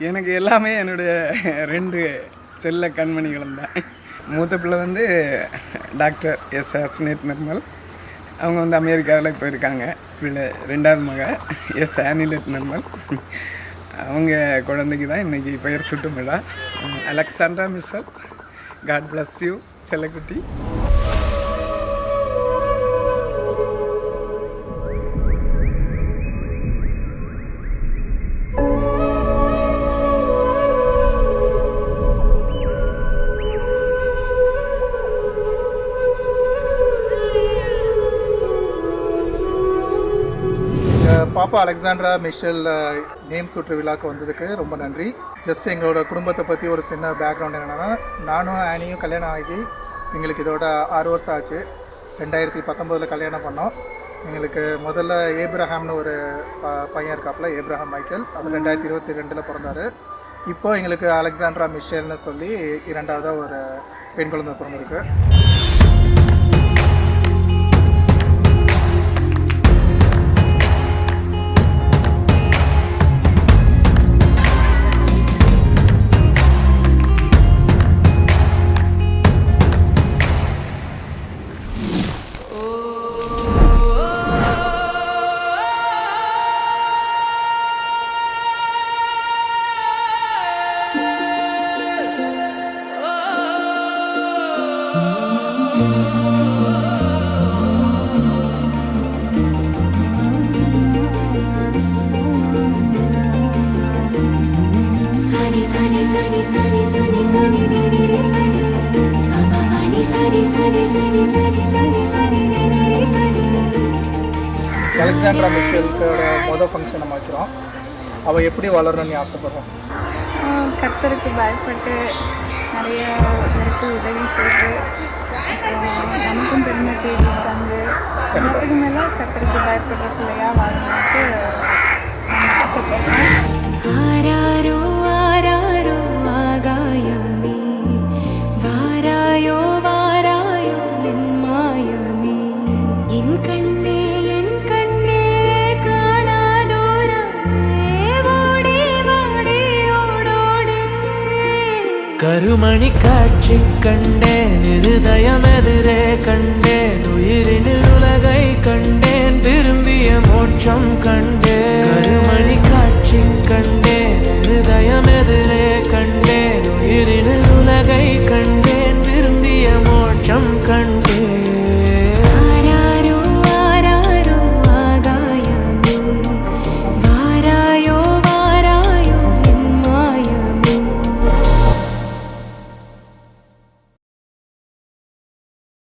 எனக்கு எல்லாமே என்னுடைய 2 செல்ல கண்மணிகளும் தான். மூத்த பிள்ளை வந்து டாக்டர் எஸ் அஸ்னேத் நிர்மல். அவங்க வந்து அமெரிக்காவில் போயிருக்காங்க. பிள்ளை 2வது மக எஸ் ஆனிலட் நிர்மல். அவங்க குழந்தைக்கு தான் இன்றைக்கி பெயர் சூட்டும் விழா. Alexandra Michelle, God bless you செல்லக்குட்டி. பாப்பா அலெக்சாண்ட்ரா மிஷல் நேம் சுற்று விழாவுக்கு வந்ததுக்கு ரொம்ப நன்றி. ஜஸ்ட் எங்களோட குடும்பத்தை பற்றி ஒரு சின்ன பேக்ரவுண்ட் என்னென்னா, நானும் ஆனியும் கல்யாணம் ஆகி எங்களுக்கு இதோட 6 வருஷம் ஆச்சு. 2019 கல்யாணம் பண்ணோம். எங்களுக்கு முதல்ல ஏப்ரஹாம்னு ஒரு பையன் இருக்காப்புல, ஏப்ரஹாம் மைக்கேல். அவர் 2022 பிறந்தார். இப்போ எங்களுக்கு அலெக்சாண்ட்ரா மிஷேல்னு சொல்லி 2வது ஒரு பெண் குழந்தை பிறந்திருக்கு. அலெக்சாண்ட்ரா மிஷேலுக்கோட மொதல் ஃபங்க்ஷன் நம்ம வைக்கிறோம். அவள் எப்படி வளரணும்னு ஆசைப்படுறோம். கர்த்தருக்கு பயப்பட்டு நிறைய பேருக்கு உதவி செய்து நமக்கும் பெருமை தேடி தந்து எல்லாத்துக்கு மேலே கர்த்தருக்கு பயப்படுற பிள்ளையாக வாழணும்ட்டு ஆசைப்படுறேன். ஆராரோ ஆராரோ ஆகாயமே, வாராயோ வாராயோ என் மாயமே, என் கண்ணே என் கண்ணே காணாதோரமே, ஓடி வாடி ஓடோடு. கருமணி காட்சி கண்டேன், இருதயம் எதிரே கண்டேன், உயிரினில் உலகை கண்டேன், விரும்பிய மோட்சம் கண்டேன். கருமணி காட்சி கண்டேன்,